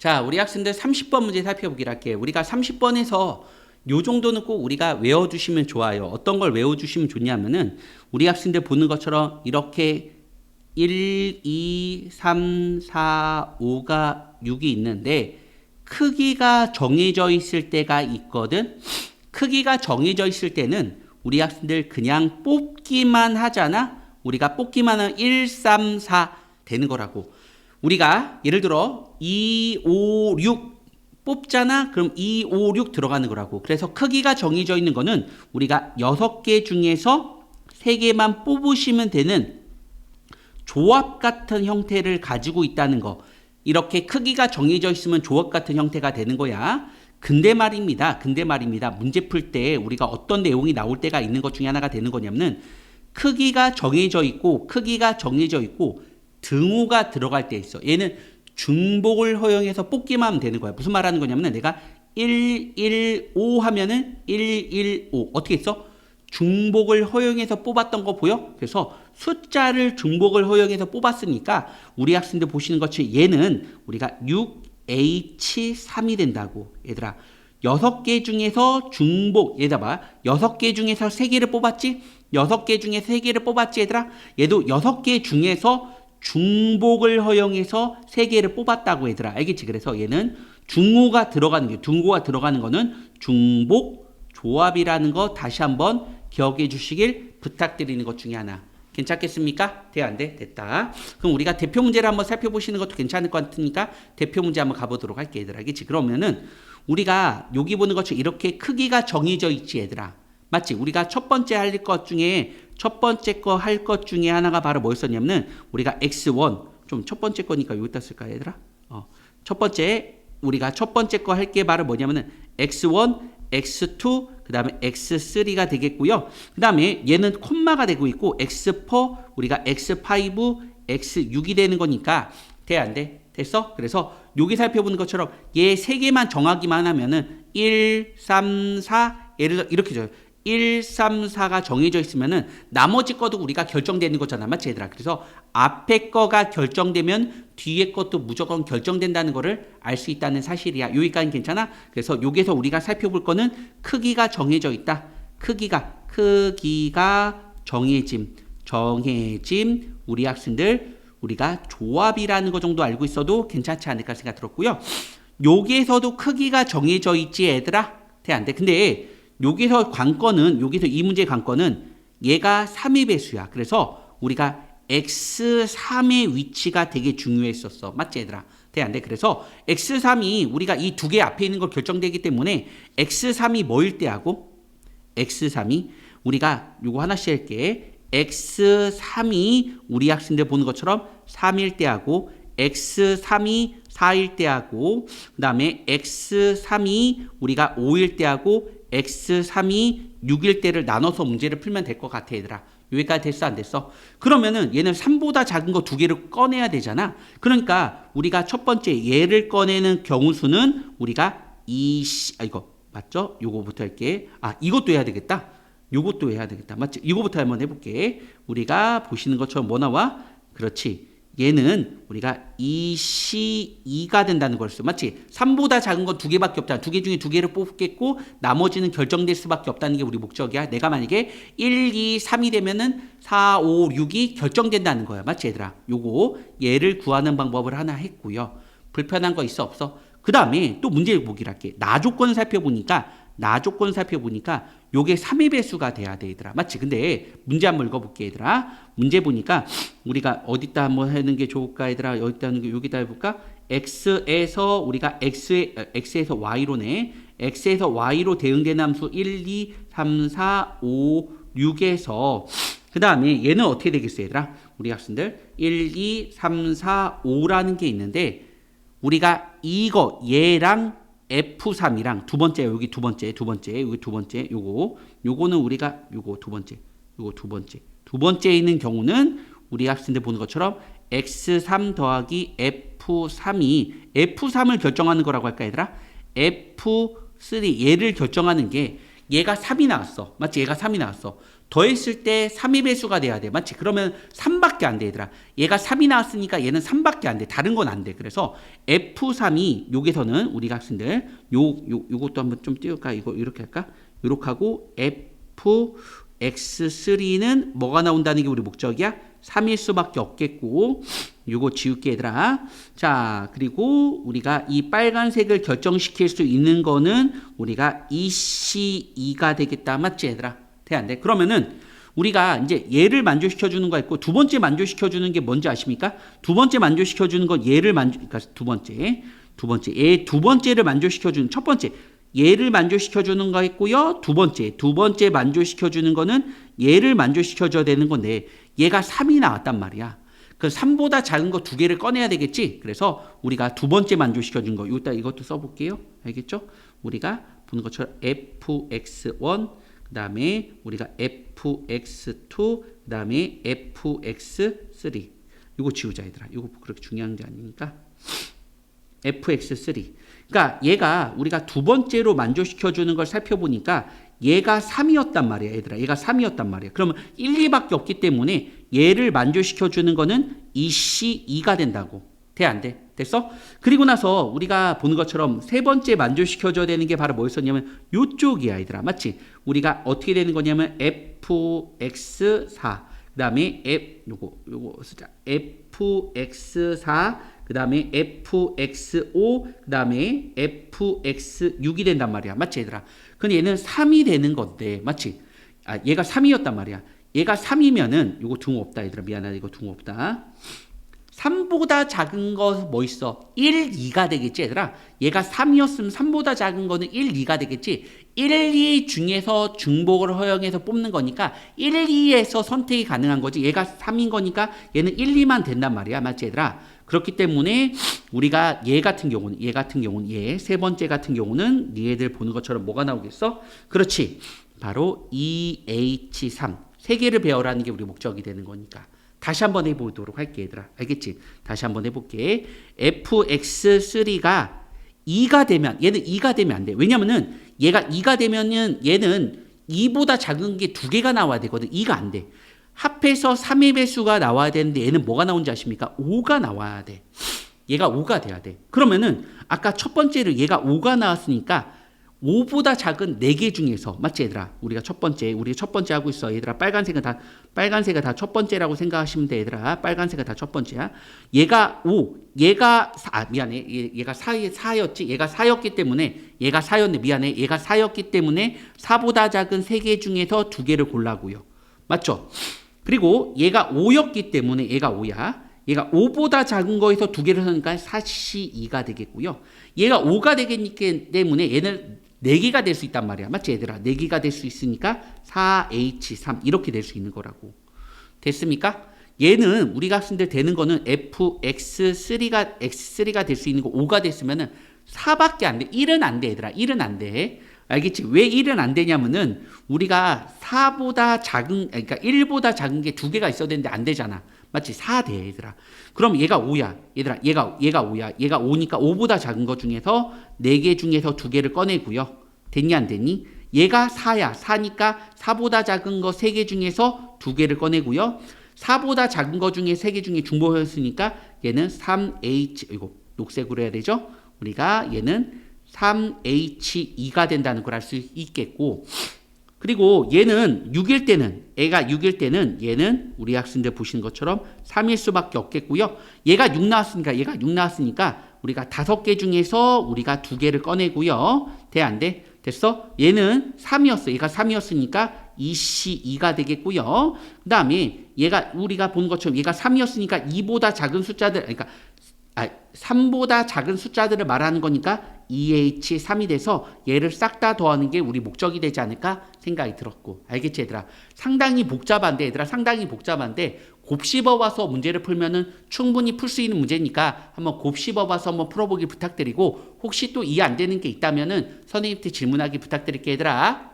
자, 우리 학생들 30번 문제 살펴보기로 할게요. 우리가 30번에서 요 정도는 꼭 우리가 외워주시면 좋아요. 어떤 걸 외워주시면 좋냐면은 우리 학생들 보는 것처럼 이렇게 1, 2, 3, 4, 5가 6이 있는데 크기가 정해져 있을 때가 있거든. 크기가 정해져 있을 때는 우리 학생들 그냥 뽑기만 하잖아. 우리가 뽑기만 하면 1, 3, 4 되는 거라고. 우리가 예를 들어 2, 5, 6 뽑잖아. 그럼 2, 5, 6 들어가는 거라고. 그래서 크기가 정해져 있는 거는 우리가 6개 중에서 3개만 뽑으시면 되는 조합 같은 형태를 가지고 있다는 거. 이렇게 크기가 정해져 있으면 조합 같은 형태가 되는 거야. 근데 말입니다. 문제 풀 때 우리가 어떤 내용이 나올 때가 있는 것 중에 하나가 되는 거냐면은 크기가 정해져 있고 등호가 들어갈 때 있어. 얘는 중복을 허용해서 뽑기만 하면 되는 거야. 무슨 말하는 거냐면은 내가 1, 1, 5 하면은 1, 1, 5 어떻게 했어? 중복을 허용해서 뽑았던 거 보여? 그래서 숫자를 중복을 허용해서 뽑았으니까 우리 학생들 보시는 것처럼 얘는 우리가 6H3이 된다고. 얘들아 6개 중에서 중복, 얘들아 봐 6개 중에서 3개를 뽑았지? 6개 중에 3개를 뽑았지 얘들아? 얘도 6개 중에서 중복을 허용해서 3개를 뽑았다고 얘들아. 알겠지? 그래서 얘는 중호가 들어가는 거는 중복 조합이라는 거 다시 한번 기억해 주시길 부탁드리는 것 중에 하나. 괜찮겠습니까? 돼, 안 돼? 됐다. 그럼 우리가 대표 문제를 한번 살펴보시는 것도 괜찮을 것 같으니까 대표 문제 한번 가보도록 할게 얘들아. 알겠지? 그러면은 우리가 여기 보는 것처럼 이렇게 크기가 정해져 있지 얘들아. 맞지? 우리가 첫 번째 할 것 중에 하나가 바로 뭐였었냐면은 우리가 x1 좀 첫 번째 거니까 여기다 쓸까 얘들아? 우리가 첫 번째 거 할 게 바로 뭐냐면은 x1, x2 그다음에 x3가 되겠고요. 그다음에 얘는 콤마가 되고 있고 x4 우리가 x5, x6이 되는 거니까 돼 안 돼? 됐어? 그래서 여기 살펴보는 것처럼 얘 세 개만 정하기만 하면은 1, 3, 4 예를 들어 이렇게 줘요. 1, 3, 4가 정해져 있으면은 나머지 것도 우리가 결정되는 거잖아. 맞지 얘들아? 그래서 앞에 거가 결정되면 뒤에 것도 무조건 결정된다는 거를 알 수 있다는 사실이야. 여기까지는 괜찮아? 그래서 여기서 우리가 살펴볼 거는 크기가 정해져 있다. 크기가 정해짐 우리 학생들 우리가 조합이라는 거 정도 알고 있어도 괜찮지 않을까 생각 들었고요. 여기에서도 크기가 정해져 있지 얘들아? 돼 안 돼? 근데 여기서 이 문제의 관건은 얘가 3의 배수야. 그래서 우리가 x3의 위치가 되게 중요했었어. 맞지 얘들아? 돼 안 돼? 그래서 x3이 우리가 이 두 개 앞에 있는 걸 결정되기 때문에 x3이 뭐일 때 하고 x3이 우리가 요거 하나씩 할게. x3이 우리 학생들 보는 것처럼 3일 때 하고 x3이 4일 때 하고 그다음에 x3이 우리가 5일 때 하고 x3이 6일 때를 나눠서 문제를 풀면 될 것 같아 얘들아. 여기까지 됐어 안 됐어? 그러면은 얘는 3보다 작은 거 두 개를 꺼내야 되잖아. 그러니까 우리가 첫 번째 얘를 꺼내는 경우 수는 우리가 이거 맞죠? 요거부터 할게. 이것도 해야 되겠다. 맞지? 이거부터 한번 해볼게. 우리가 보시는 것처럼 뭐 나와? 그렇지. 얘는 우리가 2C2가 된다는 걸 써. 맞지? 3보다 작은 건 두 개밖에 없잖아. 두 개 중에 두 개를 뽑겠고 나머지는 결정될 수밖에 없다는 게 우리 목적이야. 내가 만약에 1, 2, 3이 되면은 4, 5, 6이 결정된다는 거야. 맞지 얘들아? 요거 얘를 구하는 방법을 하나 했고요. 불편한 거 있어 없어? 그 다음에 또 문제를 보기로 할게. 나 조건 살펴보니까 요게 3의 배수가 돼야 돼 얘들아. 맞지? 근데 문제 한번 읽어볼게 얘들아. 문제 보니까 우리가 어디다 한번 하는 게 좋을까 얘들아. 여기다 해볼까? x에서 우리가 x에서 y로네. x에서 y로 대응되는 함수 1, 2, 3, 4, 5, 6에서 그 다음에 얘는 어떻게 되겠어 얘들아? 우리 학생들 1, 2, 3, 4, 5라는 게 있는데 우리가 얘랑 F3이랑 두 번째 여기 두 번째 요거는 우리가 두 번째에 있는 경우는 우리 학생들 보는 것처럼 x3 더하기 F3을 결정하는 거라고 할까 얘들아? F3 얘를 결정하는 게 얘가 3이 나왔어. 맞지? 얘가 3이 나왔어. 더했을 때 3의 배수가 돼야 돼. 맞지? 그러면 3밖에 안 돼, 얘들아. 얘가 3이 나왔으니까 얘는 3밖에 안 돼. 다른 건 안 돼. 그래서 F3이 여기서는 우리 학생들 요것도 한번 좀 띄울까? 이거 이렇게 할까? 이렇게 하고 Fx3는 뭐가 나온다는 게 우리 목적이야? 3일 수밖에 없겠고 요거 지울게 얘들아. 자, 그리고 우리가 이 빨간색을 결정시킬 수 있는 거는 우리가 EC2가 되겠다. 맞지 얘들아? 돼 안 돼? 그러면은 우리가 이제 얘를 만족시켜 주는 거 있고 두 번째 만족시켜 주는 게 뭔지 아십니까? 두 번째 만족시켜 주는 건 얘를 그러니까 두 번째 얘 두 번째를 만족시켜 주는 첫 번째 얘를 만족시켜 주는 거 있고요. 두 번째 만족시켜 주는 거는 얘를 만족시켜 줘야 되는 건데 얘가 3이 나왔단 말이야. 그 3보다 작은 거 두 개를 꺼내야 되겠지. 그래서 우리가 두 번째 만족시켜 준 거 이것도 써볼게요. 알겠죠? 우리가 보는 것처럼 fx1 그 다음에 우리가 fx2 그 다음에 fx3 이거 지우자 얘들아. 이거 그렇게 중요한 게 아니니까 fx3 그러니까 얘가 우리가 두 번째로 만족시켜 주는 걸 살펴보니까 얘가 3이었단 말이야 얘들아. 얘가 3이었단 말이야. 그러면 1, 2밖에 없기 때문에 얘를 만족시켜 주는 거는 EC2가 된다고. 돼 안 돼? 됐어? 그리고 나서 우리가 보는 것처럼 세 번째 만족시켜 줘야 되는 게 바로 뭐였었냐면 요쪽이야 얘들아. 맞지? 우리가 어떻게 되는 거냐면 fx4 그 다음에 요거 쓰자. fx4 그 다음에 fx5 그 다음에 fx6이 된단 말이야. 맞지 얘들아? 근데 얘는 3이 되는 건데 맞지? 얘가 3이었단 말이야. 얘가 3이면은 요거 둥 없다 얘들아. 미안하다 이거 둥 없다. 3보다 작은 거 뭐 있어? 1, 2가 되겠지 얘들아. 얘가 3이었으면 3보다 작은 거는 1, 2가 되겠지. 1, 2 중에서 중복을 허용해서 뽑는 거니까 1, 2에서 선택이 가능한 거지. 얘가 3인 거니까 얘는 1, 2만 된단 말이야. 맞지 얘들아? 그렇기 때문에 우리가 얘 같은 경우는 얘 세 번째 같은 경우는 얘들 보는 것처럼 뭐가 나오겠어? 그렇지. 바로 EH3 세 개를 배워라는 게 우리 목적이 되는 거니까. 다시 한번 해보도록 할게 얘들아. 알겠지? 다시 한번 해볼게. fx3가 2가 되면 얘는 2가 되면 안 돼. 왜냐면은 얘가 2가 되면은 얘는 2보다 작은 게 두 개가 나와야 되거든. 2가 안 돼. 합해서 3의 배수가 나와야 되는데 얘는 뭐가 나온지 아십니까? 5가 나와야 돼. 얘가 5가 돼야 돼. 그러면은 아까 첫 번째로 얘가 5가 나왔으니까 5보다 작은 4개 중에서 맞지 얘들아? 우리가 첫 번째 하고 있어. 얘들아 빨간색은 다 첫 번째라고 생각하시면 돼 얘들아. 빨간색은 다 첫 번째야. 얘가 5, 얘가 4, 미안해. 얘가 4였지? 얘가 4였기 때문에 얘가 4였네. 미안해. 얘가 4였기 때문에 4보다 작은 3개 중에서 2개를 골라고요. 맞죠? 그리고 얘가 5였기 때문에 얘가 5야. 얘가 5보다 작은 거에서 2개를 하니까 4C2가 되겠고요. 얘가 5가 되기 때문에 얘는 4개가 될 수 있단 말이야. 맞지 얘들아? 4개가 될 수 있으니까 4H3 이렇게 될 수 있는 거라고. 됐습니까? 얘는 우리가 학생들 되는 거는 fx3가 될 수 있는 거 5가 됐으면은 4밖에 안 돼. 1은 안 돼 얘들아. 1은 안 돼. 알겠지? 왜 1은 안 되냐면은 우리가 4보다 작은 그러니까 1보다 작은 게 2개가 있어야 되는데 안 되잖아. 맞지? 4 돼 얘들아. 그럼 얘가 5야. 얘들아 얘가 5야. 얘가 5니까 5보다 작은 것 중에서 4개 중에서 2개를 꺼내고요. 됐니 안 됐니? 얘가 4야. 4니까 4보다 작은 거 3개 중에서 2개를 꺼내고요. 4보다 작은 거 중에 3개 중에 중복했으니까 얘는 3H 이거 녹색으로 해야 되죠? 우리가 얘는 3H2가 된다는 걸 알 수 있겠고 그리고 얘는 6일 때는 얘가 6일 때는 얘는 우리 학생들 보시는 것처럼 3일 수밖에 없겠고요. 얘가 6 나왔으니까 우리가 5개 중에서 우리가 2개를 꺼내고요. 돼 안 돼? 됐어? 얘는 3이었어. 얘가 3이었으니까 EC2가 되겠고요. 그 다음에 얘가 우리가 본 것처럼 얘가 3이었으니까 2보다 작은 숫자들 그러니까 3보다 작은 숫자들을 말하는 거니까 EH3이 돼서 얘를 싹 다 더하는 게 우리 목적이 되지 않을까 생각이 들었고 알겠지 얘들아? 상당히 복잡한데 얘들아 상당히 복잡한데 곱씹어 와서 문제를 풀면은 충분히 풀 수 있는 문제니까 한번 곱씹어 와서 한번 풀어보기 부탁드리고 혹시 또 이해 안 되는 게 있다면은 선생님한테 질문하기 부탁드릴게 얘들아.